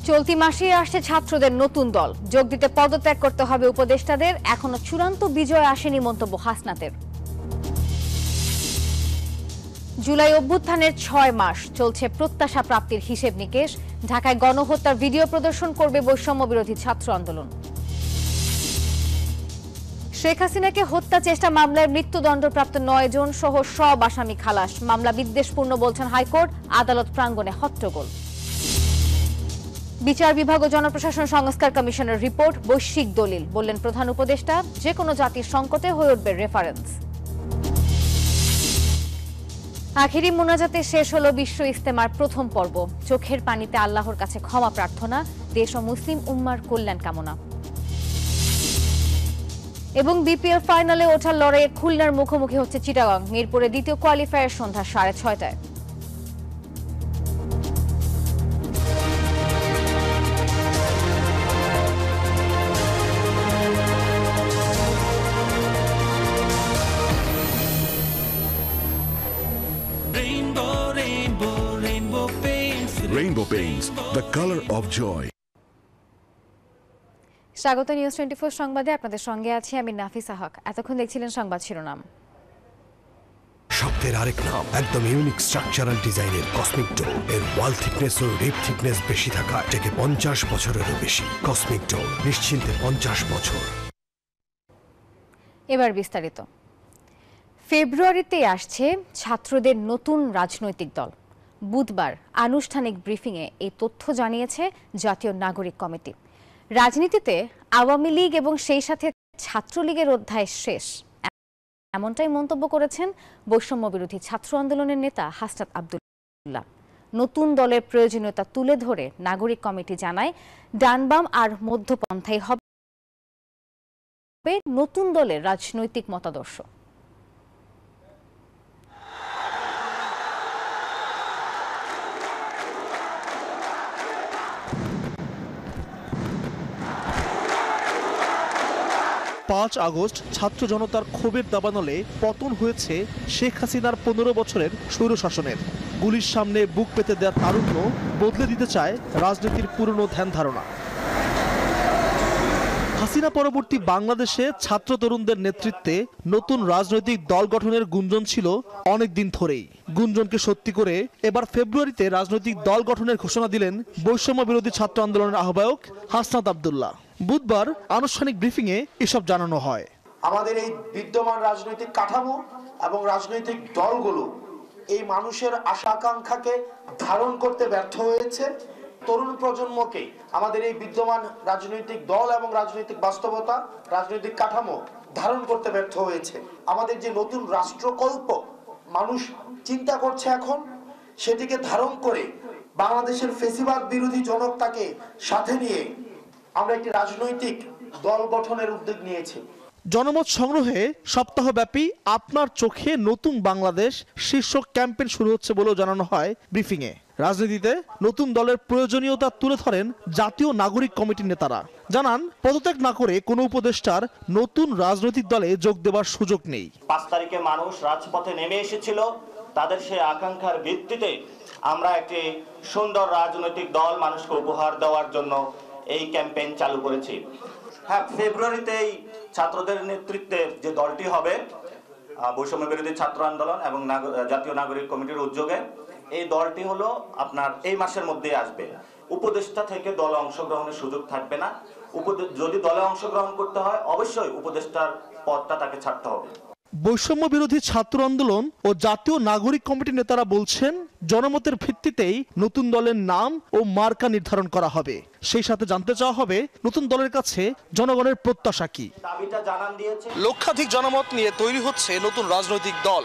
চলতি মাসেই আসছে ছাত্রদের নতুন দল, যোগ দিতে পদত্যাগ করতে হবে উপদেষ্টাদের। এখনো চূড়ান্ত বিজয় আসেনি মন্তব্য হাসনাতের। জুলাই অভ্যুত্থানের ৬ মাস চলছে প্রত্যাশা প্রাপ্তির হিসেব নিকেশ। ঢাকায় গণহত্যার ভিডিও প্রদর্শন করবে বৈষম্য বিরোধী ছাত্র আন্দোলন। শেখ হাসিনাকে হত্যা চেষ্টা মামলায় মৃত্যুদণ্ডপ্রাপ্ত ৯ জন সহ সব আসামি খালাস। মামলা বিদ্বেষপূর্ণ বলছেন হাইকোর্ট, আদালত প্রাঙ্গণে হট্টগোল। বিচার বিভাগ ও জনপ্রশাসন সংস্কার কমিশনের রিপোর্ট বৈশ্বিক দলিল, বললেন প্রধান উপদেষ্টা। যে কোনো জাতির সংকটে হয়ে উঠবে রেফারেন্স। আখেরি মোনাজাতে শেষ হলো বিশ্ব ইজতেমার প্রথম পর্ব। চোখের পানিতে আল্লাহর কাছে ক্ষমা প্রার্থনা, দেশ ও মুসলিম উম্মার কল্যাণ কামনা। এবং বিপিএল ফাইনালে ওঠার লড়াইয়ে খুলনার মুখোমুখি হচ্ছে চিটাগং। মিরপুরে দ্বিতীয় কোয়ালিফায়ার সন্ধ্যা 6:30টায়। Rainbow Paints, the color of joy. স্বাগত নিউজ 24 সংবাদে, আপনাদের সঙ্গে আছি আমি নাফিসা হক। এতক্ষণ দেখছিলেন সংবাদ শিরোনাম। শব্দের আরেক নাম, একদম ইউনিক স্ট্রাকচারাল ডিজাইনের কসমিক ডোর। এর ওয়াল থিকনেস ও রিপ থিকনেস বেশি থাকা থেকে 50 বছরেরও বেশি। কসমিক ডোর, নিশ্চিন্তে 50 বছর। এবার বিস্তারিত। ফেব্রুয়ারিতে আসছে ছাত্রদের নতুন রাজনৈতিক দল। বুধবার আনুষ্ঠানিক ব্রিফিংয়ে এই তথ্য জানিয়েছে জাতীয় নাগরিক কমিটি। রাজনীতিতে আওয়ামী লীগ এবং সেই সাথে ছাত্রলীগের অধ্যায় শেষ, এমনটাই মন্তব্য করেছেন বৈষম্য বিরোধী ছাত্র আন্দোলনের নেতা হাসনাত আব্দুল্লাহ। নতুন দলের প্রয়োজনীয়তা তুলে ধরে নাগরিক কমিটি জানায়, ডানবাম আর মধ্যপন্থাই হবে নতুন দলের রাজনৈতিক মতাদর্শ। ৫ আগস্ট ছাত্র জনতার ক্ষোভের দাবানলে পতন হয়েছে শেখ হাসিনার ১৫ বছরের স্বৈরশাসনের। গুলির সামনে বুক পেতে দেওয়ার তারুণ্য বদলে দিতে চায় রাজনীতির পুরনো ধ্যান ধারণা। হাসিনা পরবর্তী বাংলাদেশে ছাত্র তরুণদের নেতৃত্বে নতুন রাজনৈতিক দল গঠনের গুঞ্জন ছিল অনেক দিন ধরেই। গুঞ্জনকে সত্যি করে এবার ফেব্রুয়ারিতে রাজনৈতিক দল গঠনের ঘোষণা দিলেন বৈষম্য বিরোধী ছাত্র আন্দোলনের আহ্বায়ক হাসনাত আব্দুল্লাহ। বুধবার আনুষ্ঠানিক ব্রিফিংয়ে এসব জানানো হয়। আমাদের এই বিদ্যমান রাজনৈতিক কাঠামো এবং রাজনৈতিক দলগুলো এই মানুষের আশা আকাঙ্ক্ষাকে ধারণ করতে ব্যর্থ হয়েছে। তরুণ প্রজন্মকে আমাদের এই বিদ্যমান রাজনৈতিক দল এবং রাজনৈতিক বাস্তবতা, রাজনৈতিক কাঠামো ধারণ করতে ব্যর্থ হয়েছে। আমাদের যে নতুন রাষ্ট্রকল্প মানুষ চিন্তা করছে এখন, সেটিকে ধারণ করে বাংলাদেশের ফেসিবাদ বিরোধী জনতাকে সাথে নিয়ে আমরা একটি রাজনৈতিক দল গঠনের উদ্যোগ নিয়েছি। জনমত সংগ্রহে সপ্তাহব্যাপী আপনার চোখে নতুন বাংলাদেশ শীর্ষক ক্যাম্পেইন শুরু হচ্ছে বলেও জানানো হয় ব্রিফিংয়ে। রাজনীতিতে নতুন দলের প্রয়োজনীয়তা তুলে ধরেন জাতীয় নাগরিক কমিটির নেতারা। জানান, পদত্যাগ না করে কোনো উপদেষ্টার নতুন রাজনৈতিক দলে যোগ দেওয়ার সুযোগ নেই। ৫ তারিখে মানুষ রাজপথে নেমে এসেছিল, তাদের সেই আকাঙ্ক্ষার ভিত্তিতে আমরা একটি সুন্দর রাজনৈতিক দল মানুষকে উপহার দেওয়ার জন্য এই ক্যাম্পেইন চালু করেছি। হ্যাঁ, ফেব্রুয়ারিতেই ছাত্রদের নেতৃত্বে যে দলটি হবে বৈষম্য বিরোধী ছাত্র আন্দোলন এবং জাতীয় নাগরিক কমিটির উদ্যোগে, এই দলটি হলো আপনার এই মাসের মধ্যেই আসবে। উপদেষ্টা থেকে দলে অংশগ্রহণের সুযোগ থাকবে না। যদি দলে অংশগ্রহণ করতে হয় অবশ্যই উপদেষ্টার পদটা তাকে ছাড়তে হবে। বৈষম্য বিরোধী ছাত্র আন্দোলন ও জাতীয় নাগরিক কমিটির নেতারা বলছেন, জনমতের ভিত্তিতেই নতুন দলের নাম ও মার্কা নির্ধারণ করা হবে। সেই সাথে জানতে চাওয়া হবে নতুন দলের কাছে জনগণের প্রত্যাশা কি। লক্ষাধিক জনমত নিয়ে তৈরি হচ্ছে নতুন রাজনৈতিক দল।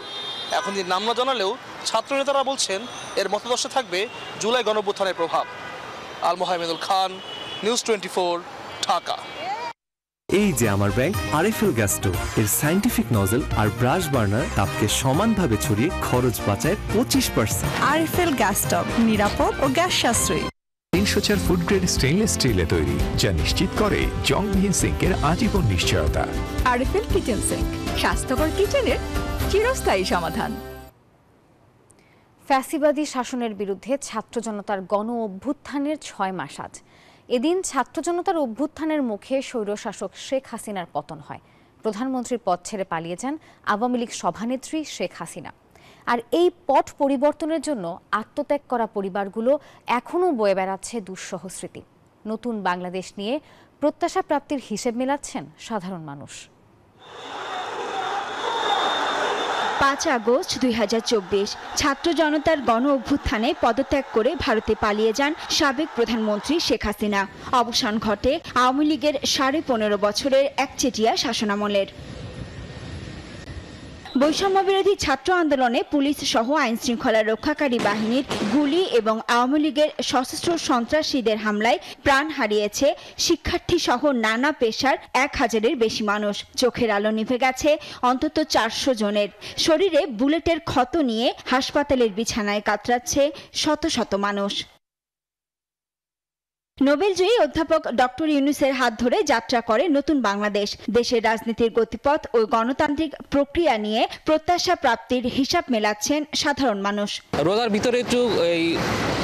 এখন যে নাম না জানালেও ছাত্র নেতারা বলছেন এর মতাদর্শে থাকবে জুলাই গণঅভ্যুত্থানের প্রভাব। আল মোহাম্মেদুল খান, নিউজ 24, ঢাকা। এই যে আমার ব্যাংক আরএফএল গ্যাস স্টোভ, এর সায়েন্টিফিক নজল আর ব্রাশ বার্নার তাপকে সমানভাবে ছড়িয়ে খরচ বাঁচায় 25%। আরএফএল গ্যাস স্টোভ নিরাপদ ও গ্যাস সাশ্রয়ী। 304 ফুড গ্রেড স্টেইনলেস স্টিলে তৈরি, যা নিশ্চিত করে জংবিহীন সিঙ্কের আজীবন নিশ্চয়তা। আরএফএল কিচেন সিঙ্ক, স্বাস্থ্যকর কিচেনের চিরস্থায়ী সমাধান। ফ্যাসিবাদী শাসনের বিরুদ্ধে ছাত্র জনতার গণ অভ্যুত্থানের 6 মাস আজ। এদিন ছাত্র জনতার অভ্যুত্থানের মুখে স্বৈরশাসক শেখ হাসিনার পতন হয়। প্রধানমন্ত্রীর পদ ছেড়ে পালিয়ে যান আওয়ামী লীগ সভানেত্রী শেখ হাসিনা। আর এই পট পরিবর্তনের জন্য আত্মত্যাগ করা পরিবারগুলো এখনও বয়ে বেড়াচ্ছে দুঃসহ স্মৃতি। নতুন বাংলাদেশ নিয়ে প্রত্যাশা প্রাপ্তির হিসেব মেলাচ্ছেন সাধারণ মানুষ। 5 আগস্ট 2024 ছাত্র জনতার গণ অভ্যুত্থানে পদত্যাগ করে ভারতে পালিয়ে যান সাবেক প্রধানমন্ত্রী শেখ হাসিনা। অবসান ঘটে আওয়ামী লীগের 15.5 বছরের একচেটিয়া শাসনামলের। বৈষম্য বিরোধী ছাত্র আন্দোলনে পুলিশ সহ আইন শৃঙ্খলা রক্ষাকারী বাহিনীর গুলি এবং আওয়ামী লীগের সশস্ত্র সন্ত্রাসীদের হামলায় প্রাণ হারিয়েছে শিক্ষার্থী সহ নানা পেশার 1000-এর বেশি মানুষ। চোখের আলো নিভে গেছে অন্তত 400 জনের। শরীরে বুলেটের ক্ষত নিয়ে হাসপাতালের বিছানায় কাতরাচ্ছে শত শত মানুষ। নোবেলজয়ী অধ্যাপক ডক্টর ইউনূসের হাত ধরে যাত্রা করে নতুন বাংলাদেশ। দেশের রাজনীতির গতিপথ ও গণতান্ত্রিক প্রক্রিয়া নিয়ে প্রত্যাশা প্রাপ্তির হিসাব মেলাচ্ছেন সাধারণ মানুষ। রোজার ভিতরে একটু এই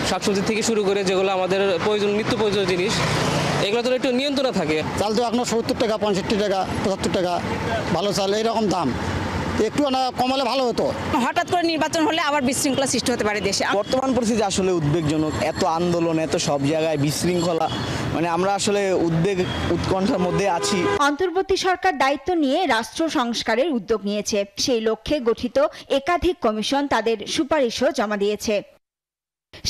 শাকসবজি থেকে শুরু করে যেগুলো আমাদের নিত্য প্রয়োজনীয় জিনিস, এগুলো তো একটু নিয়ন্ত্রণে থাকে। চাল তো এখনো 70 টাকা, 65 টাকা, 75 টাকা ভালো চাল, এইরকম দাম। একটু না কমালে ভালো হতো। হঠাৎ করে নির্বাচন হলে আবার বিশৃঙ্খলা সৃষ্টি হতে পারে দেশে। বর্তমান পরিস্থিতি আসলে উদ্বেগজনক। এত আন্দোলন, এত সব জায়গায় বিশৃঙ্খলা, মানে আমরা আসলে উৎকণ্ঠার মধ্যে আছি। অন্তর্বর্তী সরকার দায়িত্ব নিয়ে রাষ্ট্র সংস্কারের উদ্যোগ নিয়েছে। সেই লক্ষ্যে গঠিত একাধিক কমিশন তাদের সুপারিশও জমা দিয়েছে।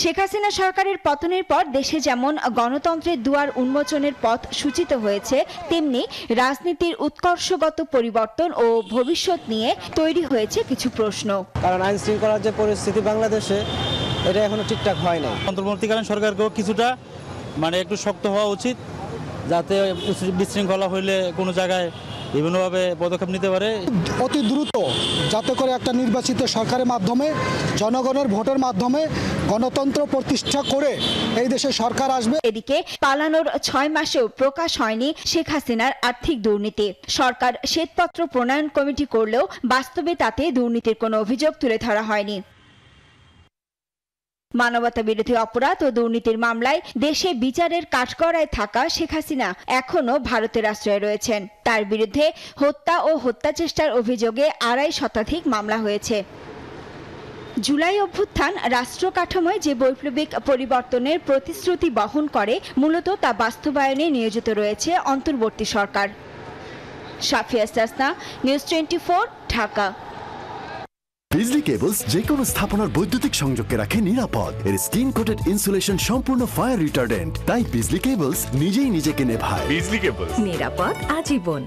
শেখ হাসিনা সরকারের পতনের পর দেশে যেমন গণতন্ত্রের দুয়ার উন্মোচনের পথ সূচিত হয়েছে, তেমনি রাজনীতির উৎকর্ষগত পরিবর্তন ও ভবিষ্যৎ নিয়ে তৈরি হয়েছে কিছু প্রশ্ন। কারণ আইন শৃঙ্খলার যে পরিস্থিতি বাংলাদেশে, এটা এখনো ঠিকঠাক হয় না। অন্তর্বর্তীকালীন সরকারকেও কিছুটা একটু শক্ত হওয়া উচিত, যাতে বিশৃঙ্খলা হইলে কোনো জায়গায় বিভিন্নভাবে পদক্ষেপ নিতে পারে। অতি দ্রুত যাতে করে একটা নির্বাচিত সরকারের মাধ্যমে, জনগণের ভোটের মাধ্যমে গণতন্ত্র প্রতিষ্ঠা করে এই দেশে সরকার আসবে। এদিকে পালানোর 6 মাসেও প্রকাশ হয়নি শেখ হাসিনার আর্থিক দুর্নীতি। সরকার শ্বেতপত্র প্রণয়ন কমিটি করলেও বাস্তবে তাতে দুর্নীতির কোনো অভিযোগ তুলে ধরা হয়নি। মানবতা বিরোধী অপরাধ ও দুর্নীতির মামলায় দেশে বিচারের কাঠগড়ায় থাকা শেখ হাসিনা এখনো ভারতের আশ্রয়ে রয়েছেন। তার বিরুদ্ধে হত্যা ও হত্যাচেষ্টার অভিযোগে 2.5 শতাধিক মামলা হয়েছে। জুলাই অভ্যুত্থান রাষ্ট্র কাঠামোয় যে বৈপ্লবিক পরিবর্তনের প্রতিশ্রুতি বহন করে, মূলত তা বাস্তবায়নে নিয়োজিত রয়েছে অন্তর্বর্তী সরকার। সাফিয়া সাসনা, নিউজ 24, ঢাকা। বিজলি কেবলস যে কোনো স্থাপনার বৈদ্যুতিক সংযোগকে রাখে নিরাপদ। এর স্কিন কোটেড ইনসুলেশন সম্পূর্ণ ফায়ার রিটার্ডেন্ট, তাই বিজলি কেবলস নিজেই নিজেকে নেভায়। বিজলি কেবলস, নিরাপদ আজীবন।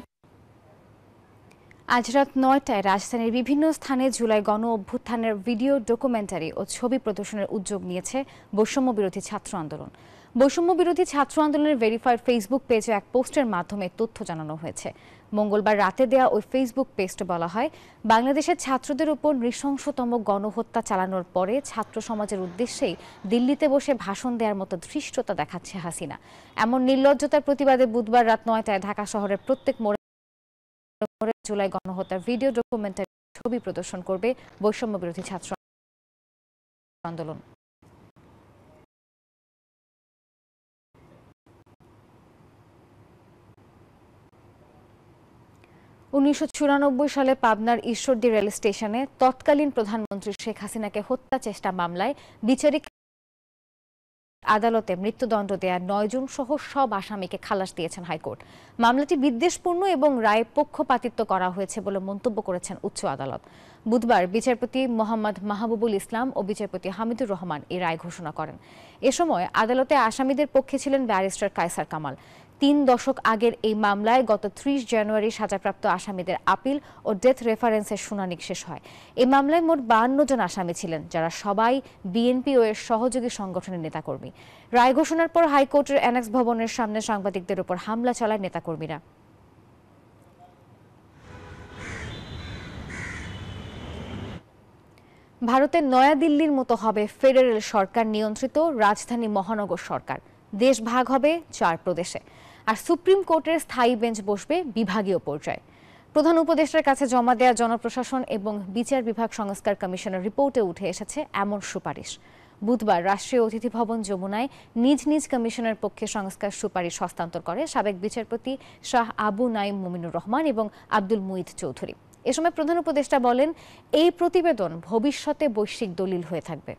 আজ রাত 9টায় রাজধানীর বিভিন্ন স্থানে জুলাই গণ অভ্যুত্থানের ভিডিও ডকুমেন্টারি ও ছবি প্রদর্শনের উদ্যোগ নিয়েছে বৈষম্য বিরোধী ছাত্র আন্দোলন। বৈষম্য বিরোধী ছাত্র আন্দোলনের ভেরিফাইড ফেসবুক পেজে এক পোস্টের মাধ্যমে তথ্য জানানো হয়েছে। মঙ্গলবার রাতে দেয়া ওই ফেসবুক পোস্টে বলা হয়, বাংলাদেশের ছাত্রদের উপর নৃশংসতম গণহত্যা চালানোর পরে ছাত্র সমাজের উদ্দেশ্যেই দিল্লিতে বসে ভাষণ দেওয়ার মতো ধৃষ্টতা দেখাচ্ছে হাসিনা। এমন নির্লজ্জতার প্রতিবাদে বুধবার রাত 9টায় ঢাকা শহরের প্রত্যেক মোড়ে জুলাই গণহত্যার ভিডিও ডকুমেন্টারি ছবি প্রদর্শন করবে বৈষম্য বিরোধী ছাত্র আন্দোলন। সালে পাবনার ঈশ্বরদী রেল স্টেশনে তৎকালীন প্রধানমন্ত্রী শেখ হাসিনাকে হত্যা চেষ্টা মামলায় বিচারিক আদালতে মৃত্যুদণ্ড দেয়া 9 জন সহ সব আসামিকে খালাস দিয়েছেন হাইকোর্ট। মামলাটি বিদ্বেষপূর্ণ এবং রায়ে পক্ষপাতিত্ব করা হয়েছে বলে মন্তব্য করেছেন উচ্চ আদালত। বুধবার বিচারপতি মোহাম্মদ মাহবুবুল ইসলাম ও বিচারপতি হামিদুর রহমান এই রায় ঘোষণা করেন। এ সময় আদালতে আসামিদের পক্ষে ছিলেন ব্যারিস্টার কায়সার কামাল। 3 দশক আগের এই মামলায় গত 30 জানুয়ারি সাজাপ্রাপ্ত আসামিদের আপিল ও ডেথ রেফারেন্সের শুনানি শেষ হয়। এই মামলায় মোট 52 জন আসামি ছিলেন, যারা সবাই বিএনপি ও এর সহযোগী সংগঠনের নেতাকর্মী। রায় ঘোষণার পর হাইকোর্টের অ্যানেক্স ভবনের সামনে সাংবাদিকদের উপর হামলা চালায় নেতাকর্মীরা। ভারতের নয়াদিল্লির মতো হবে ফেডারেল সরকার নিয়ন্ত্রিত রাজধানী মহানগর সরকার। দেশ ভাগ হবে 4 প্রদেশে, আর সুপ্রিম কোর্টের স্থায়ী বেঞ্চ বসবে বিভাগীয় পর্যায়ে। প্রধান উপদেষ্টার কাছে জমা দেয়া জনপ্রশাসন এবং বিচার বিভাগ সংস্কার কমিশনের রিপোর্টে উঠে এসেছে এমন সুপারিশ। বুধবার রাষ্ট্রীয় অতিথি ভবন যমুনায় নিজ নিজ কমিশনের পক্ষে সংস্কার সুপারিশ হস্তান্তর করে সাবেক বিচারপতি শাহ আবু নাইম মুমিনুর রহমান এবং আব্দুল মুঈদ চৌধুরী। এ সময় প্রধান উপদেষ্টা বলেন, এই প্রতিবেদন ভবিষ্যতে বৈশ্বিক দলিল হয়ে থাকবে।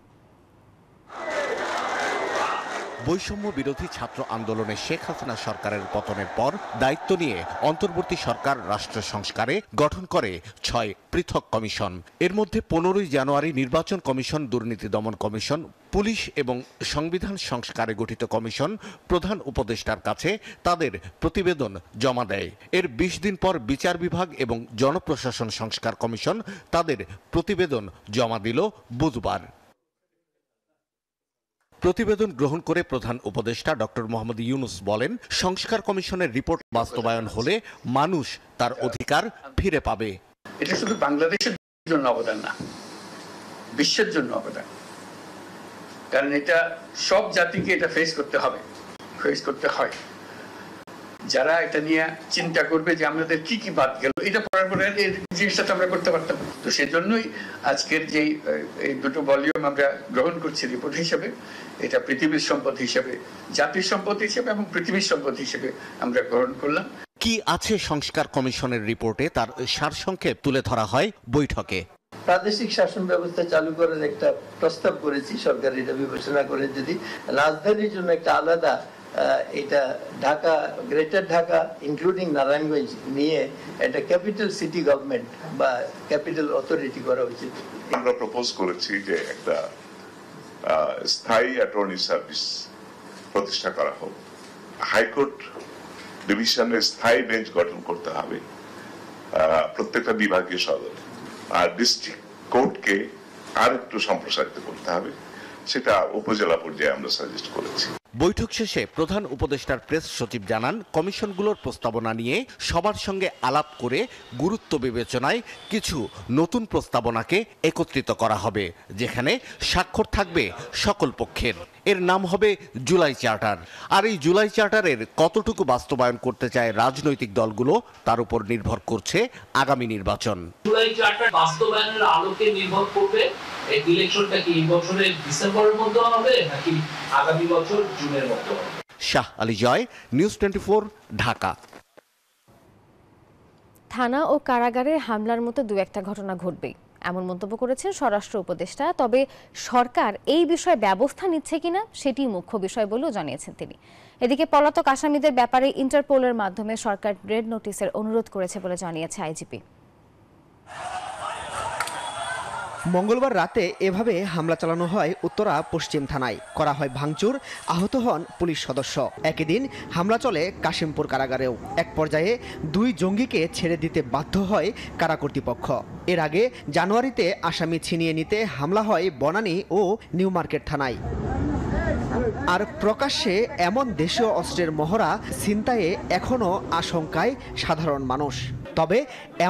বৈষম্য বিরোধী ছাত্র আন্দোলনে শেখ হাসিনা সরকারের পতনের পর দায়িত্ব নিয়ে অন্তর্বর্তী সরকার রাষ্ট্র সংস্কারে গঠন করে 6 পৃথক কমিশন। এর মধ্যে 15 জানুয়ারি নির্বাচন কমিশন, দুর্নীতি দমন কমিশন, পুলিশ এবং সংবিধান সংস্কারে গঠিত কমিশন প্রধান উপদেষ্টার কাছে তাদের প্রতিবেদন জমা দেয়। এর 20 দিন পর বিচার বিভাগ এবং জনপ্রশাসন সংস্কার কমিশন তাদের প্রতিবেদন জমা দিল বুধবার। প্রতিবেদন গ্রহণ করে প্রধান উপদেষ্টা ডক্টর মোহাম্মদ ইউনূস বলেন, সংস্কার কমিশনের রিপোর্ট বাস্তবায়ন হলে মানুষ তার অধিকার ফিরে পাবে। এটা শুধু বাংলাদেশের জন্য অবদান না, বিশ্বের জন্য অবদান। কারণ এটা সব জাতিকে এটা ফেস করতে হয়। যারা এটা নিয়ে চিন্তা করবে যে আমাদের কি কি বাদ গেল, এটা পড়ার পরে এই জিনিসটা তো আমরা করতে পারতাম। তো সেজন্যই আজকের যে এই দুটো ভলিউম আমরা গ্রহণ করছি রিপোর্ট হিসেবে, এটা পৃথিবীর সম্পদ হিসেবে, জাতির সম্পদ হিসেবে এবং পৃথিবীর সম্পদ হিসেবে আমরা গ্রহণ করলাম। কি আছে সংস্কার কমিশনের রিপোর্টে তার সারসংক্ষেপ তুলে ধরা হয় বৈঠকে। প্রাদেশিক শাসন ব্যবস্থা চালু করার একটা প্রস্তাব করেছি, সরকার এটা বিবেচনা করে যদি রাজধানীর জন্য একটা আলাদা এটা ঢাকা, গ্রেটার ঢাকা ইনক্লুডিং নারায়ণগঞ্জ নিয়ে একটা ক্যাপিটাল সিটি গভর্নমেন্ট বা ক্যাপিটাল অথরিটি করা উচিত। আমরা প্রপোজ করেছি যে একটা স্থায়ী অ্যাটর্নি সার্ভিস প্রতিষ্ঠা করা হোক, হাইকোর্ট ডিভিশনের স্থায়ী বেঞ্চ গঠন করতে হবে প্রত্যেকটা বিভাগীয় সদরে, আর ডিস্ট্রিক্ট কোর্টকে আর একটু সম্প্রসারিত করতে হবে, সেটা উপজেলা পর্যায়ে আমরা সাজেস্ট করেছি। বৈঠক শেষে প্রধান উপদেষ্টার প্রেস সচিব জানান, কমিশনগুলোর প্রস্তাবনা নিয়ে সবার সঙ্গে আলাপ করে গুরুত্ব বিবেচনায় কিছু নতুন প্রস্তাবনাকে একত্রিত করা হবে, যেখানে স্বাক্ষর থাকবে সকল পক্ষের। এর নাম হবে জুলাই চার্টার। আর এই জুলাই চার্টারের কতটুকু বাস্তবায়ন করতে চায় রাজনৈতিক দলগুলো তার উপর নির্ভর করছে আগামী নির্বাচন। জুলাই চার্টার বাস্তবায়নের আলোকে নির্ভর করবে এই ইলেকশনটা কি এই বছরের ডিসেম্বরের মধ্যে হবে নাকি আগামী বছর জুনের মধ্যে হবে। শাহ আলী জয়, নিউজ 24, ঢাকা। থানা ও কারাগারে হামলার মতো দু একটা ঘটনা ঘটবেই, এমন মন্তব্য করেছেন স্বরাষ্ট্র উপদেষ্টা। তবে সরকার এই বিষয়ে ব্যবস্থা নিচ্ছে কিনা সেটি মুখ্য বিষয় বলেও জানিয়েছেন তিনি। এদিকে পলাতক আসামিদের ব্যাপারে ইন্টারপোলের মাধ্যমে সরকার রেড নোটিশের অনুরোধ করেছে বলে জানিয়েছে আইজিপি। মঙ্গলবার রাতে এভাবে হামলা চালানো হয় উত্তরা পশ্চিম থানায়, করা হয় ভাঙচুর, আহত হন পুলিশ সদস্য। একই দিন হামলা চলে কাশিমপুর কারাগারেও। এক পর্যায়ে 2 জঙ্গিকে ছেড়ে দিতে বাধ্য হয় কারা কর্তৃপক্ষ। এর আগে জানুয়ারিতে আসামি ছিনিয়ে নিতে হামলা হয় বনানী ও নিউ মার্কেট থানায়। আর প্রকাশ্যে এমন দেশীয় অস্ত্রের মহড়া ছিনতাইয়ে এখনও আশঙ্কায় সাধারণ মানুষ। তবে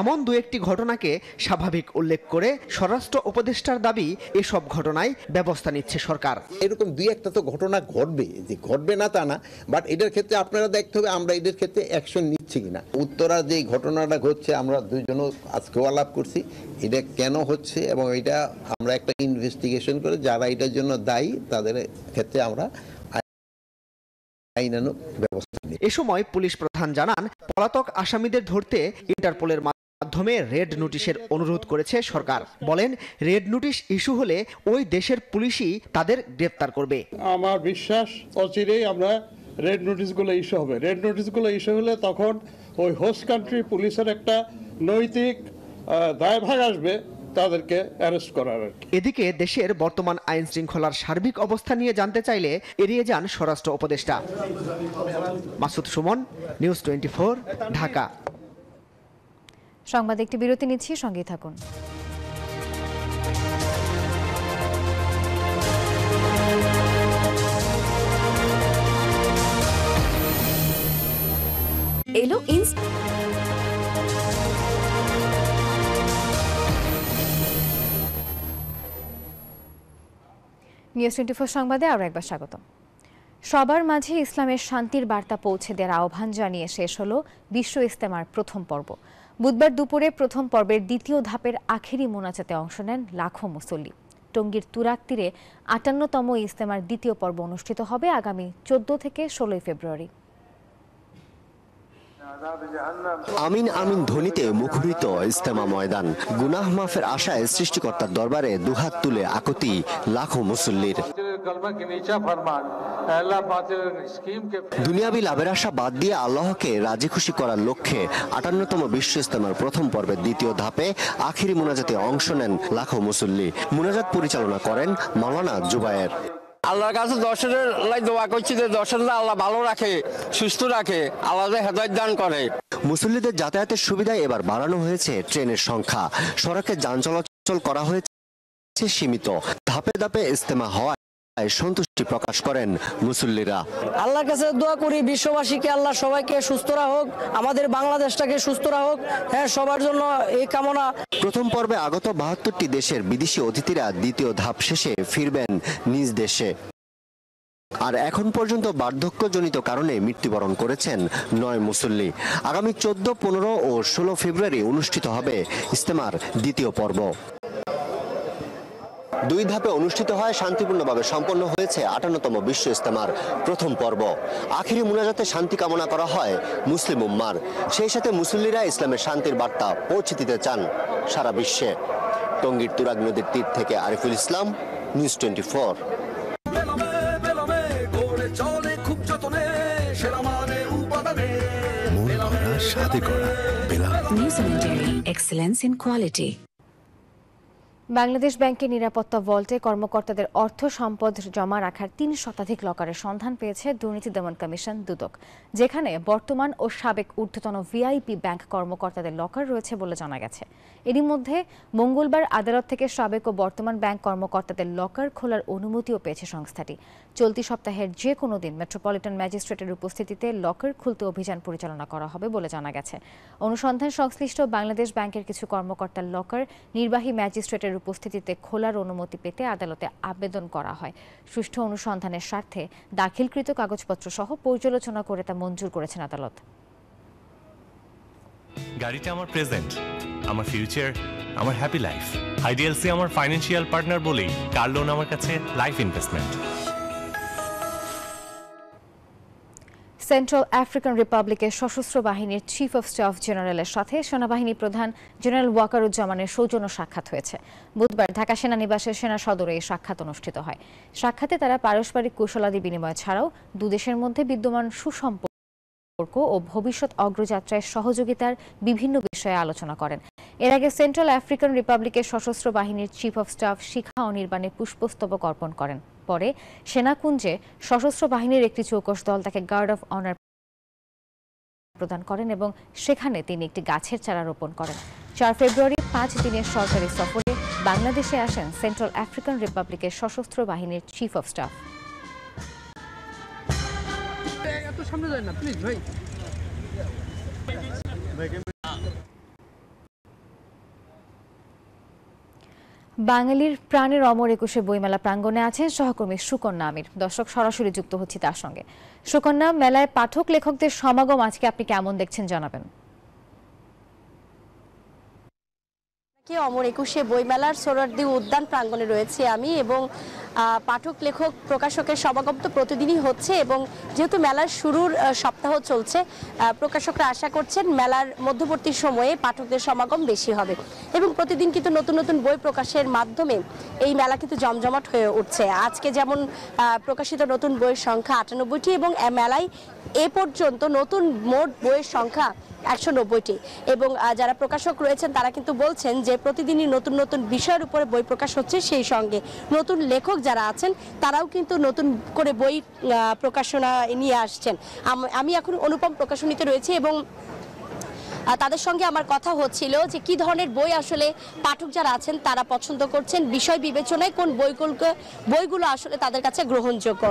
এমন 2-1টি ঘটনাকে স্বাভাবিক উল্লেখ করে স্বরাষ্ট্র উপদেষ্টার দাবি, এসব ঘটনায় ব্যবস্থা নিচ্ছে সরকার। এরকম 2-1টা তো ঘটনা ঘটবে, যে ঘটবে না তা না, বাট এটার ক্ষেত্রে আপনারা দেখতে হবে আমরা এদের ক্ষেত্রে অ্যাকশন নিচ্ছি কিনা। উত্তরা যে ঘটনাটা ঘটছে, আমরা দুইজনও আজকেও আলাপ করছি, এটা কেন হচ্ছে এবং এটা আমরা একটা ইনভেস্টিগেশন করে যারা এটার জন্য দায়ী তাদের ক্ষেত্রে আমরা আইনানুগ ব্যবস্থা নিই। এ সময় পুলিশ প্রধান জানান, পলাতক আসামিদের ধরতে ইন্টারপোলের মাধ্যমে রেড নোটিশের অনুরোধ করেছে সরকার। বলেন, রেড নোটিশ ইস্যু হলে ওই দেশের পুলিশই তাদের গ্রেফতার করবে। আমার বিশ্বাস অচিরেই আমরা রেড নোটিশগুলো ইস্যু হবে। রেড নোটিশগুলো ইস্যু হলে তখন ওই হোস্ট কান্ট্রি পুলিশের একটা নৈতিক দায়ভার আসবে তাদেরকে অ্যারেস্ট করার। এদিকে দেশের বর্তমান আইন শৃঙ্খলার সার্বিক অবস্থা নিয়ে জানতে চাইলে এড়িয়ে যান স্বরাষ্ট্র উপদেষ্টা। মাসুদ সুমন, নিউজ 24, ঢাকা। সংবাদ একটি বিরতি নিচ্ছি, সঙ্গেই থাকুন। এলো নিউজ 24 সংবাদে আরও একবার স্বাগত। সবার মাঝে ইসলামের শান্তির বার্তা পৌঁছে দেওয়ার আহ্বান জানিয়ে শেষ হলো বিশ্ব ইজতেমার প্রথম পর্ব। বুধবার দুপুরে প্রথম পর্বের দ্বিতীয় ধাপের আখেরি মোনাজাতে অংশ নেন লাখো মুসল্লি। টঙ্গীর তুরাগ তীরে ৫৮তম ইজতেমার দ্বিতীয় পর্ব অনুষ্ঠিত হবে আগামী ১৪ থেকে ১৬ ফেব্রুয়ারি। আমিন আমিন ধ্বনিতে মুখরিত ইজতেমা ময়দান। গুনাহ মাফের আশায় সৃষ্টিকর্তার দরবারে দুহাত তুলে আকুতি লাখো মুসল্লির। দুনিয়াবি লাভের আশা বাদ দিয়ে আল্লাহকে রাজি খুশি করার লক্ষ্যে ৫৮তম বিশ্ব ইজতেমার প্রথম পর্বের দ্বিতীয় ধাপে আখিরি মোনাজাতে অংশ নেন লাখো মুসল্লি। মোনাজাত পরিচালনা করেন মাওলানা জুবায়ের। আল্লাহর কাছে দর্শনের দোয়া করছি যে দর্শনরা আল্লাহ ভালো রাখে, সুস্থ রাখে, আল্লাহ হেদায়েত দান করে। মুসল্লিদের যাতায়াতের সুবিধায় এবার বাড়ানো হয়েছে ট্রেনের সংখ্যা। সড়কে যান চলাচল করা হয়েছে সীমিত। ধাপে ধাপে ইজতেমা হওয়ায় সন্তুষ্টি প্রকাশ করেন মুসল্লিরা। আল্লাহর কাছে দোয়া করি বিশ্ববাসীকে আল্লাহ সবাইকে সুস্থ রাখুক, আমাদের বাংলাদেশটাকে সুস্থ রাখুক। হ্যাঁ, সবার জন্য এই কামনা। প্রথম পর্বে আগত ৭২টি দেশের বিদেশি অতিথিরা দ্বিতীয় ধাপ শেষে ফিরবেন নিজ দেশে। আর এখন পর্যন্ত বার্ধক্যজনিত কারণে মৃত্যুবরণ করেছেন ৯ মুসল্লি। আগামী ১৪, ১৫ ও ১৬ ফেব্রুয়ারি অনুষ্ঠিত হবে ইজতেমার দ্বিতীয় পর্ব। ২ ধাপে অনুষ্ঠিত হয় শান্তিপূর্ণভাবে সম্পন্ন হয়েছে ৫৮তম বিশ্ব ইজতেমার প্রথম পর্ব। আখিরি মুনাজাতে শান্তি কামনা করা হয় মুসলিম উম্মার। সেই সাথে মুসল্লিরা ইসলামের শান্তির বার্তা পৌঁছে দিতে চান সারা বিশ্বে। টঙ্গীর তুরাগ নদীর তীর থেকে Ariful Islam, news 24। Excellence in quality. Bangladesh ব্যাংকের নিরাপত্তা ভল্টে কর্মকর্তাদের অর্থ সম্পদ জমা রাখার ৩ শতাধিক লকারের সন্ধান পেয়েছে দুর্নীতি দমন কমিশন দুদক, যেখানে বর্তমান ও সাবেক ঊর্ধ্বতন ভিআইপি ব্যাংক কর্মকর্তাদের লকার রয়েছে বলে জানা গেছে। এরই মধ্যে মঙ্গলবার আদালত থেকে সাবেক ও বর্তমান ব্যাংক কর্মকর্তাদের লকার খোলার অনুমতিও পেয়েছে সংস্থাটি। চলতি সপ্তাহের যে কোনো দিন মেট্রোপলিটন ম্যাজিস্ট্রেটের উপস্থিতিতে লকার খুলতে অভিযান পরিচালনা করা হবে বলে জানা গেছে। অনুসন্ধান সংশ্লিষ্ট বাংলাদেশ ব্যাংকের কিছু কর্মকর্তার লকার নির্বাহী ম্যাজিস্ট্রেটের উপস্থিতিতে খোলার অনুমতি পেতে আদালতে আবেদন করা হয়। সুষ্ঠু অনুসন্ধানের স্বার্থে দাখিলকৃত কাগজপত্র সহ পর্যালোচনা করে তা মঞ্জুর করেছেন আদালত। গাড়িটা আমার প্রেজেন্ট, আমার ফিউচার, আমার হ্যাপি লাইফ। আইডিএলসি আমার ফাইন্যান্সিয়াল পার্টনার বলেই কার লোন আমার কাছে লাইফ ইনভেস্টমেন্ট। সেন্ট্রাল আফ্রিকান রিপাবলিকের সশস্ত্র বাহিনীর চিফ অফ স্টাফ জেনারেলের সাথে সেনাবাহিনী প্রধান জেনারেল ওয়াকারুজ্জামানের সৌজন্য সাক্ষাৎ হয়েছে। বুধবার ঢাকা সেনানিবাসের সেনা সদরে এই সাক্ষাৎ অনুষ্ঠিত হয়। সাক্ষাতে তারা পারস্পরিক কুশলাদি বিনিময় ছাড়াও দুদেশের মধ্যে বিদ্যমান সুসম্পর্ক ও ভবিষ্যৎ অগ্রযাত্রায় সহযোগিতার বিভিন্ন বিষয়ে আলোচনা করেন। এর আগে সেন্ট্রাল আফ্রিকান রিপাবলিকের সশস্ত্র বাহিনীর চিফ অফ স্টাফ শিখা অনির্বাণে পুষ্পস্তবক অর্পণ করেন। পরে সেনাকুঞ্জে সশস্ত্র বাহিনীর একটি চৌকস দল তাকে গার্ড অফ অনার প্রদান করেন এবং সেখানে তিনি একটি গাছের চারা রোপণ করেন। ৪ ফেব্রুয়ারি ৫ দিনের সরকারি সফরে বাংলাদেশে আসেন সেন্ট্রাল আফ্রিকান রিপাবলিকের সশস্ত্র বাহিনীর চিফ অফ স্টাফ। বাঙালির প্রাণের অমর একুশে বইমেলা প্রাঙ্গণে আছেন সহকর্মী সুকন্যা আমির। দর্শক, সরাসরি যুক্ত হচ্ছি তার সঙ্গে। সুকন্যা, মেলায় পাঠক লেখকদের সমাগম আজকে আপনি কেমন দেখছেন জানাবেন। অমর একুশে বইমেলার সোহরাওয়ার্দী উদ্যান প্রাঙ্গণে রয়েছে আমি, এবং পাঠক লেখক প্রকাশকের সমাগম তো প্রতিদিনই হচ্ছে, এবং যেহেতু মেলার শুরুর সপ্তাহ চলছে, প্রকাশকরা আশা করছেন মেলার মধ্যবর্তী সময়ে পাঠকদের সমাগম বেশি হবে, এবং প্রতিদিন কিন্তু নতুন নতুন বই প্রকাশের মাধ্যমে এই মেলা কিন্তু জমজমাট হয়ে উঠছে। আজকে যেমন প্রকাশিত নতুন বইয়ের সংখ্যা ৯৮টি, এবং মেলায় এ পর্যন্ত নতুন মোট বইয়ের সংখ্যা ১৯০টি, এবং যারা প্রকাশক রয়েছেন তারা কিন্তু বলছেন যে প্রতিদিনই নতুন নতুন বিষয়ের উপরে বই প্রকাশ হচ্ছে, সেই সঙ্গে নতুন লেখক যারা আছেন তারাও কিন্তু নতুন করে বই প্রকাশনা নিয়ে আসছেন। আমি এখন অনুপম প্রকাশনীতে রয়েছে, এবং তাদের সঙ্গে আমার কথা হচ্ছিল যে কি ধরনের বই আসলে পাঠক যারা আছেন তারা পছন্দ করছেন, বিষয় বিবেচনায় কোন বইগুলো আসলে তাদের কাছে গ্রহণযোগ্য।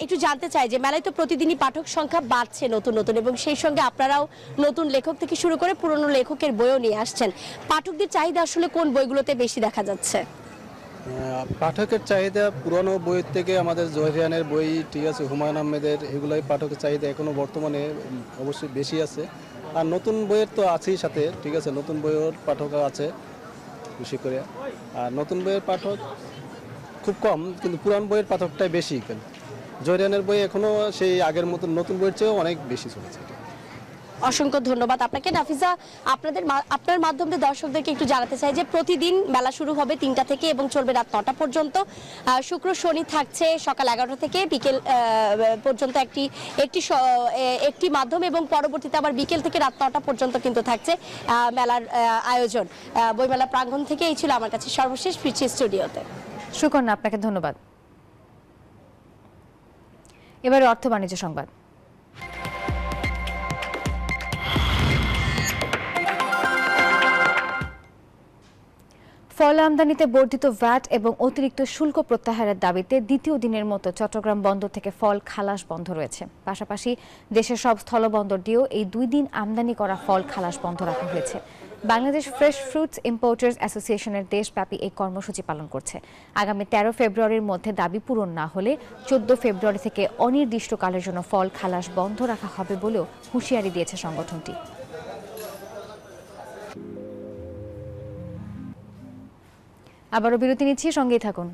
একটু জানতে চাই যে মেলায় তো প্রতিদিনই পাঠক সংখ্যা বাড়ছে নতুন নতুন, এবং সেই সঙ্গে আপনারাও নতুন লেখক থেকে শুরু করে পুরনো লেখকের বইও নিয়ে আসছেন। পাঠকদের চাহিদা আসলে কোন বইগুলোতে বেশি দেখা যাচ্ছে? পাঠকের চাহিদা পুরনো বইয়ের থেকে আমাদের জহিরিয়ানের বই, ঠিক আছে, হুমায়ুন আহমেদের, এগুলোই পাঠকের চাহিদা এখনো বর্তমানে অবশ্যই বেশি আছে। আর নতুন বইয়ের তো আছেই সাথে, ঠিক আছে, নতুন বইয়ের পাঠক আছে বেশি করে। আর নতুন বইয়ের পাঠক খুব কম, কিন্তু পুরান বইয়ের পাঠকটাই বেশি। জয়রানের বই এখনো সেই আগের মতো নতুন বইয়ের চেয়েও অনেক বেশি চলেছে। অসংখ্য ধন্যবাদ আপনাকে। নাফিজা, আপনার মাধ্যমে দর্শকদেরকে একটু জানাতে চাই যে প্রতিদিন মেলা শুরু হবে 3টা থেকে এবং চলবে রাত 9টা পর্যন্ত। শুক্র শনি থাকছে সকাল 11টা থেকে বিকেল পর্যন্ত একটি মাধ্যম, এবং পরবর্তীতে আবার বিকেল থেকে রাত 9টা পর্যন্ত কিন্তু থাকছে মেলার আয়োজন। বইমেলা প্রাঙ্গণ থেকে এই ছিল আমার কাছে সর্বশেষ। ফিরছি স্টুডিওতে। সুকন্যা, আপনাকে ধন্যবাদ। এবারে অর্থ বাণিজ্য সংবাদ। ফল আমদানিতে বর্ধিত ভ্যাট এবং অতিরিক্ত শুল্ক প্রত্যাহারের দাবিতে দ্বিতীয় দিনের মতো চট্টগ্রাম বন্দর থেকে ফল খালাস বন্ধ রয়েছে। পাশাপাশি দেশের সব স্থলবন্দর দিয়েও এই 2 দিন আমদানি করা ফল খালাস বন্ধ রাখা হয়েছে। বাংলাদেশ ফ্রেশ ফ্রুটস ইম্পোর্টার্স অ্যাসোসিয়েশনের দেশব্যাপী এই কর্মসূচি পালন করছে। আগামী 13 ফেব্রুয়ারির মধ্যে দাবি পূরণ না হলে 14 ফেব্রুয়ারি থেকে অনির্দিষ্টকালের জন্য ফল খালাস বন্ধ রাখা হবে বলেও হুঁশিয়ারি দিয়েছে সংগঠনটি। আবারও বিরতি নিচ্ছি, সঙ্গেই থাকুন।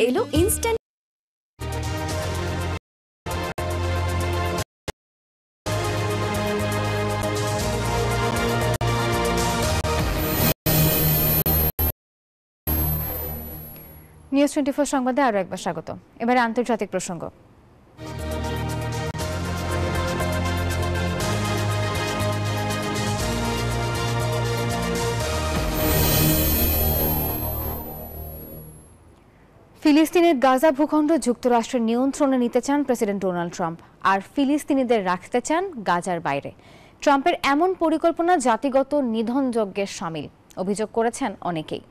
এলো ইনস্ট্যান্ট নিউজ 24 সংবাদে আরও একবার স্বাগত। এবারে আন্তর্জাতিক প্রসঙ্গ। ফিলিস্তিনের গাজা ভূখণ্ড যুক্তরাষ্ট্রের নিয়ন্ত্রণে নিতে চান প্রেসিডেন্ট ডোনাল্ড ট্রাম্প, আর ফিলিস্তিনিদের রাখতে চান গাজার বাইরে। ট্রাম্পের এমন পরিকল্পনা জাতিগত নিধনযজ্ঞের শামিল, অভিযোগ করেছেন অনেকেই।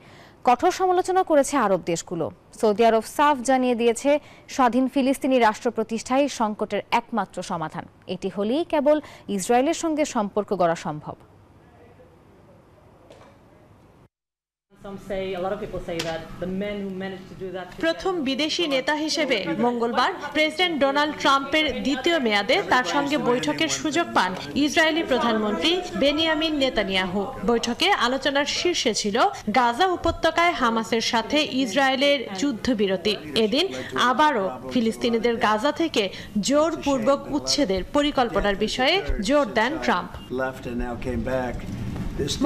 কঠোর সমালোচনা করেছে আরব দেশগুলো। সৌদি আরব সাফ জানিয়ে দিয়েছে স্বাধীন ফিলিস্তিনি রাষ্ট্র প্রতিষ্ঠাই সংকটের একমাত্র সমাধান। এটি হলেই কেবল ইসরায়েলের সঙ্গে সম্পর্ক গড়া সম্ভব। প্রথম বিদেশি নেতা হিসেবে মঙ্গলবার প্রেসিডেন্ট ডোনাল্ড ট্রাম্পের দ্বিতীয় মেয়াদে তার সঙ্গে বৈঠকের সুযোগ পান ইসরায়েলি প্রধানমন্ত্রী বেনিয়ামিন নেতানিয়াহু। বৈঠকে আলোচনার শীর্ষে ছিল গাজা উপত্যকায় হামাসের সাথে ইসরায়েলের যুদ্ধবিরতি। এদিন আবারও ফিলিস্তিনিদের গাজা থেকে জোরপূর্বক উচ্ছেদের পরিকল্পনার বিষয়ে জোর দেন ট্রাম্প।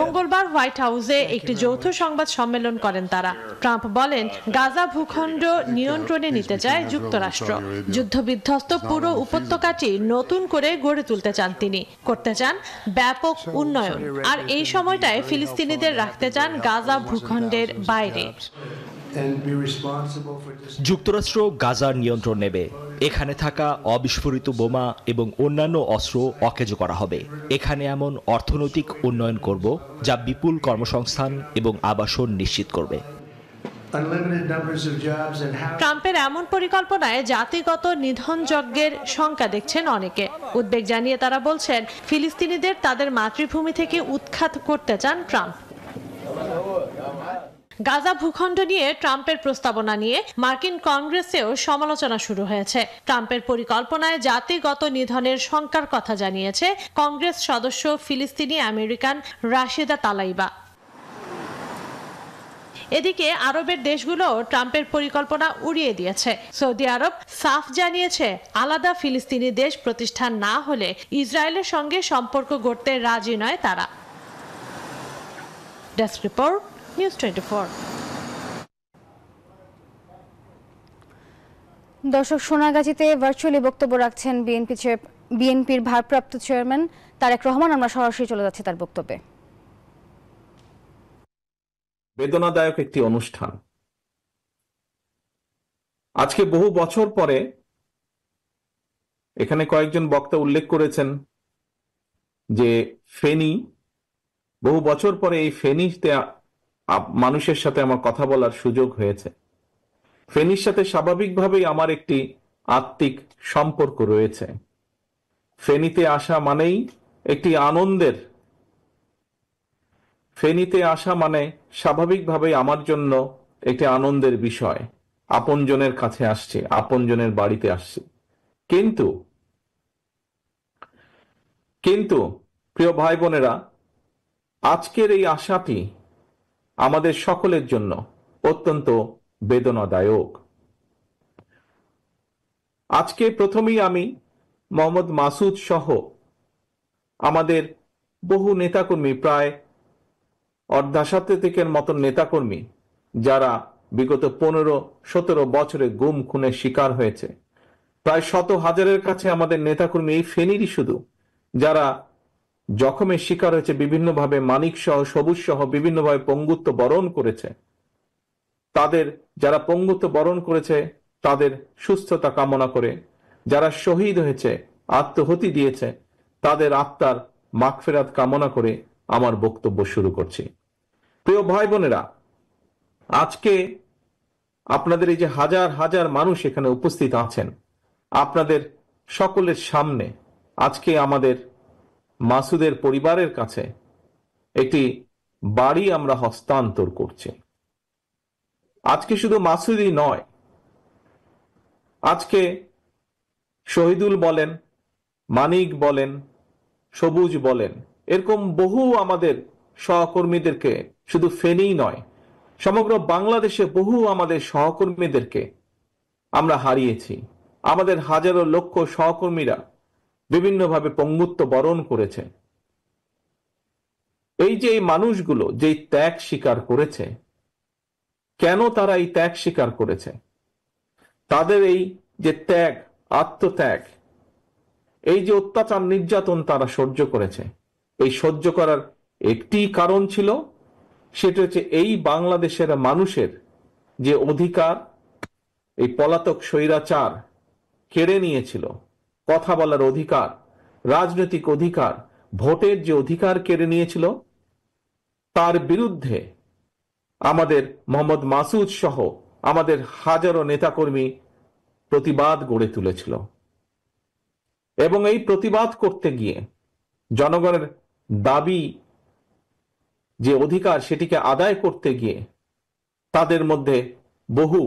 মঙ্গলবার হোয়াইট হাউসে একটি যৌথ সংবাদ সম্মেলন করেন তারা। ট্রাম্প বলেন, গাজা ভূখণ্ড নিয়ন্ত্রণে নিতে চায় যুক্তরাষ্ট্র। যুদ্ধবিধ্বস্ত পুরো উপত্যকাটি নতুন করে গড়ে তুলতে চান তিনি, করতে চান ব্যাপক উন্নয়ন, আর এই সময়টায় ফিলিস্তিনিদের রাখতে চান গাজা ভূখণ্ডের বাইরে। যুক্তরাষ্ট্র গাজার নিয়ন্ত্রণ নেবে। এখানে থাকা অবিস্ফোরিত বোমা এবং অন্যান্য অস্ত্র অকেজো করা হবে। এখানে এমন অর্থনৈতিক উন্নয়ন করব যা বিপুল কর্মসংস্থান এবং আবাসন নিশ্চিত করবে। ট্রাম্পের এমন পরিকল্পনায় জাতিগত নিধনযজ্ঞের শঙ্কা দেখছেন অনেকে। উদ্বেগ জানিয়ে তারা বলছেন, ফিলিস্তিনিদের তাদের মাতৃভূমি থেকে উৎখাত করতে চান ট্রাম্প। গাজা ভূখণ্ড নিয়ে ট্রাম্পের প্রস্তাবনা নিয়ে মার্কিন কংগ্রেসেও সমালোচনা শুরু হয়েছে। ট্রাম্পের পরিকল্পনায় জাতিগত নিধনের শঙ্কার কথা জানিয়েছে কংগ্রেস সদস্য ফিলিস্তিনি আমেরিকান রাশিদা তালাইবা। এদিকে আরবের দেশগুলো ট্রাম্পের পরিকল্পনা উড়িয়ে দিয়েছে। সৌদি আরব সাফ জানিয়েছে, আলাদা ফিলিস্তিনি দেশ প্রতিষ্ঠা না হলে ইসরায়েলের সঙ্গে সম্পর্ক গড়তে রাজি নয় তারা। Desk report, news 24। দর্শক, সোনাগাজীতে ভার্চুয়ালি বক্তব্য রাখছেন বিএনপির ভারপ্রাপ্ত চেয়ারম্যান তারেক রহমান। আমরা সরাসরি চলে যাচ্ছি তার বক্তব্যে। বেদনাদায়ক একটি অনুষ্ঠান। আজকে বহু বছর পরে এখানে কয়েকজন বক্তা উল্লেখ করেছেন যে ফেনী, বহু বছর পরে এই ফেনীতে মানুষের সাথে আমার কথা বলার সুযোগ হয়েছে। ফেনীর সাথে স্বাভাবিকভাবেই আমার একটি আত্মিক সম্পর্ক রয়েছে। ফেনীতে আসা মানেই একটি আনন্দের। ফেনীতে আসা মানে স্বাভাবিকভাবেই আমার জন্য একটি আনন্দের বিষয়। আপনজনের কাছে আসছি, আপনজনের বাড়িতে আসছি। কিন্তু প্রিয় ভাই বোনেরা, আজকের এই আশাটি আমাদের সকলের জন্য অত্যন্ত বেদনাদায়ক। আজকে প্রথমেই আমি মোহাম্মদ মাসুদ সহ আমাদের বহু নেতাকর্মী, প্রায় অর্ধশতাধিকের মতন নেতাকর্মী যারা বিগত 15-17 বছরে গুম খুনের শিকার হয়েছে, প্রায় 100,000-এর কাছে আমাদের নেতাকর্মী এই ফেনীরই শুধু যারা জখমের শিকার হয়েছে, বিভিন্নভাবে মানিক সহ সবুজ সহ বিভিন্নভাবে পঙ্গুত্ব বরণ করেছে, তাদের যারা পঙ্গুত্ব বরণ করেছে তাদের সুস্থতা কামনা করে, যারা শহীদ হয়েছে, আত্মহতি দিয়েছে, তাদের আত্মার মাগফিরাত কামনা করে আমার বক্তব্য শুরু করছি। প্রিয় ভাই বোনেরা, আজকে আপনাদের এই যে হাজার হাজার মানুষ এখানে উপস্থিত আছেন, আপনাদের সকলের সামনে আজকে আমাদের মাসুদের পরিবারের কাছে একটি বাড়ি আমরা হস্তান্তর করছি। আজকে শুধু মাসুদই নয়, আজকে শহীদুল বলেন, মানিক বলেন, সবুজ বলেন, এরকম বহু আমাদের সহকর্মীদেরকে শুধু ফেনী নয়, সমগ্র বাংলাদেশে বহু আমাদের সহকর্মীদেরকে আমরা হারিয়েছি। আমাদের হাজারো লক্ষ সহকর্মীরা বিভিন্নভাবে পঙ্গুত্ব বরণ করেছে। এই যে এই মানুষগুলো যেই ত্যাগ স্বীকার করেছে, কেন তারা এই ত্যাগ স্বীকার করেছে? তাদের এই যে ত্যাগ, আত্মত্যাগ, এই যে অত্যাচার নির্যাতন তারা সহ্য করেছে, এই সহ্য করার একটি কারণ ছিল, সেটা হচ্ছে এই বাংলাদেশের মানুষের যে অধিকার এই পলাতক স্বৈরাচার কেড়ে নিয়েছিল, কথা বলার অধিকার, রাজনৈতিক অধিকার, ভোটের যে অধিকার কেড়ে নিয়েছিল, তার বিরুদ্ধে আমাদের মোহাম্মদ মাসুদ সহ আমাদের হাজারো নেতাকর্মী প্রতিবাদ গড়ে তুলেছিল। এবং এই প্রতিবাদ করতে গিয়ে জনগণের দাবি যে অধিকার, সেটিকে আদায় করতে গিয়ে তাদের মধ্যে বহু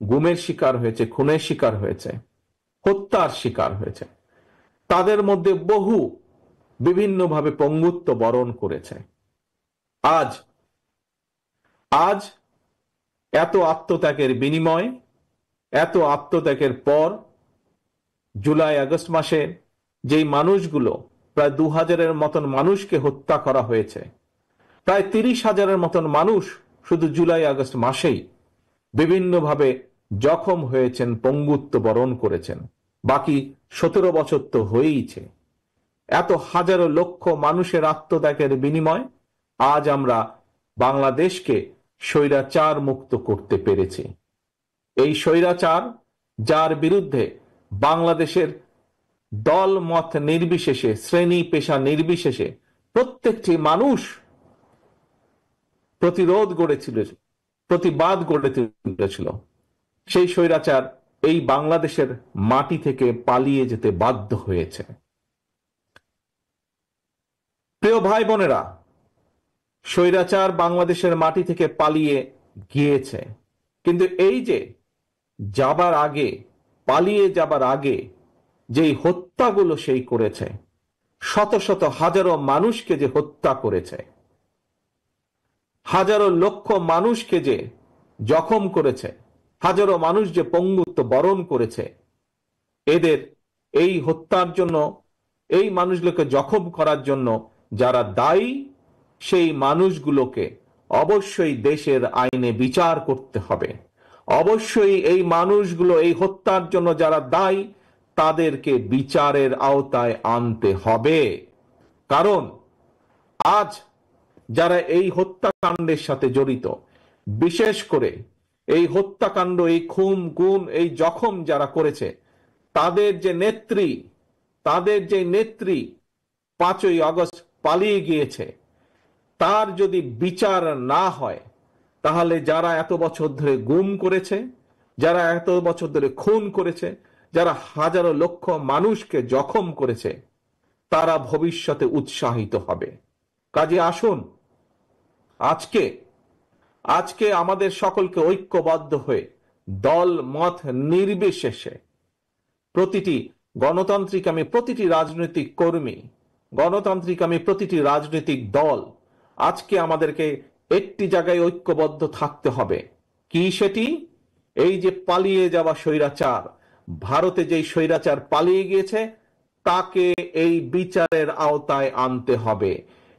গুমের শিকার হয়েছে, খুনের শিকার হয়েছে, হত্যার শিকার হয়েছে, তাদের মধ্যে বহু বিভিন্নভাবে পঙ্গুত্ব বরণ করেছে। আজ এত আত্মত্যাগের বিনিময়, এত আত্মত্যাগের পর জুলাই আগস্ট মাসে যেই মানুষগুলো, প্রায় 2000-এর মতন মানুষকে হত্যা করা হয়েছে, প্রায় 30,000-এর মতন মানুষ শুধু জুলাই আগস্ট মাসেই বিভিন্নভাবে জখম হয়েছেন, পঙ্গুত্ব বরণ করেছেন, বাকি 17 বছর তো হয়েইছে। এত হাজারো লক্ষ মানুষের আত্মত্যাগের বিনিময় আজ আমরা বাংলাদেশকে স্বৈরাচার মুক্ত করতে পেরেছি। এই স্বৈরাচার, যার বিরুদ্ধে বাংলাদেশের দল মত নির্বিশেষে, শ্রেণী পেশা নির্বিশেষে প্রত্যেকটি মানুষ প্রতিরোধ গড়েছিল, প্রতিবাদ গড়ে তুলেছিল, সেই স্বৈরাচার এই বাংলাদেশের মাটি থেকে পালিয়ে যেতে বাধ্য হয়েছে। প্রিয় ভাই বোনেরা, স্বৈরাচার বাংলাদেশের মাটি থেকে পালিয়ে গিয়েছে, কিন্তু এই যে যাবার আগে, পালিয়ে যাবার আগে যেই হত্যাগুলো সেই করেছে, শত শত হাজারো মানুষকে যে হত্যা করেছে, হাজারো লক্ষ মানুষকে যে জখম করেছে, হাজারো মানুষ যে পঙ্গুত্ব বরণ করেছে, এদের এই হত্যার জন্য, এই মানুষগুলোকে জখম করার জন্য যারা দায়ী, সেই মানুষগুলোকে অবশ্যই দেশের আইনে বিচার করতে হবে। অবশ্যই এই মানুষগুলো, এই হত্যার জন্য যারা দায়ী, তাদেরকে বিচারের আওতায় আনতে হবে। কারণ আজ যারা এই হত্যাকাণ্ডের সাথে জড়িত, বিশেষ করে এই হত্যাকাণ্ড, এই খুন গুম, এই জখম যারা করেছে, তাদের যে নেত্রী 5ই আগস্ট পালিয়ে গিয়েছে, তার যদি বিচার না হয়, তাহলে যারা এত বছর ধরে গুম করেছে, যারা এত বছর ধরে খুন করেছে, যারা হাজারো লক্ষ মানুষকে জখম করেছে, তারা ভবিষ্যতে উৎসাহিত হবে। কাজে আসুন আজকে আমাদের সকলকে ঐক্যবদ্ধ হয়ে দল মত নির্বিশেষে প্রতিটি গণতান্ত্রিকামী প্রতিটি রাজনৈতিক কর্মী, গণতান্ত্রিকামী প্রতিটি রাজনৈতিক দল আজকে আমাদেরকে একটি জায়গায় ঐক্যবদ্ধ থাকতে হবে। কি সেটি? এই যে পালিয়ে যাওয়া স্বৈরাচার, ভারতে যেই স্বৈরাচার পালিয়ে গিয়েছে তাকে এই বিচারের আওতায় আনতে হবে।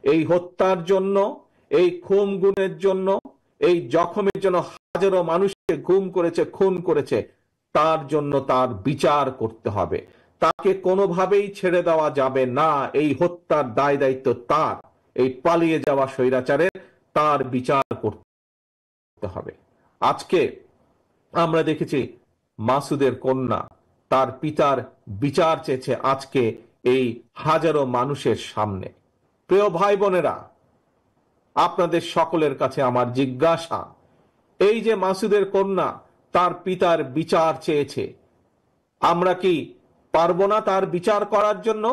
এই হত্যার জন্য, এই খুন গুমের জন্য, এই জখমের জন্য হাজারো মানুষকে গুম করেছে, খুন করেছে, তার জন্য তার বিচার করতে হবে। তাকে কোনোভাবেই ছেড়ে দেওয়া যাবে না। এই হত্যার দায় দায়িত্ব তার, এই পালিয়ে যাওয়া স্বৈরাচারের, তার বিচার করতে হবে। আজকে আমরা দেখেছি মাসুদের কন্যা তার পিতার বিচার চেয়েছে আজকে এই হাজারো মানুষের সামনে। প্রিয় ভাই বোনেরা, আপনাদের সকলের কাছে আমার জিজ্ঞাসা, এই যে মাসুদের কন্যা তার পিতার বিচার চেয়েছে, আমরা কি পারবো না তার বিচার করার জন্য?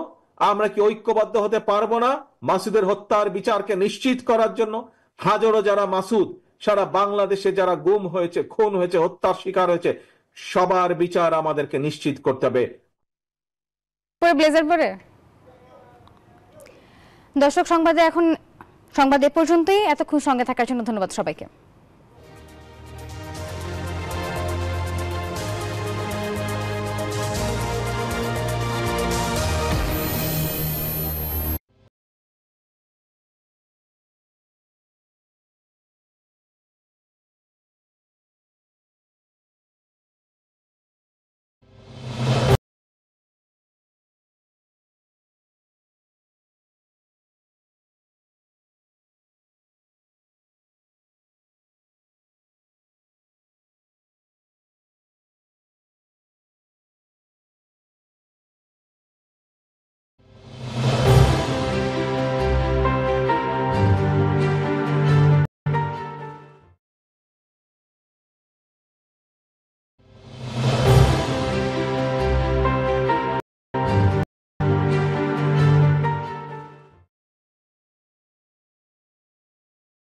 আমরা কি ঐক্যবদ্ধ হতে পারবো না মাসুদের হত্যার বিচারকে নিশ্চিত করার জন্য? হাজারো যারা মাসুদ সারা বাংলাদেশে যারা গুম হয়েছে, খুন হয়েছে, হত্যার শিকার হয়েছে, সবার বিচার আমাদেরকে নিশ্চিত করতে হবে। দর্শক, সংবাদে এ পর্যন্তই। এতক্ষণ সঙ্গে থাকার জন্য ধন্যবাদ সবাইকে।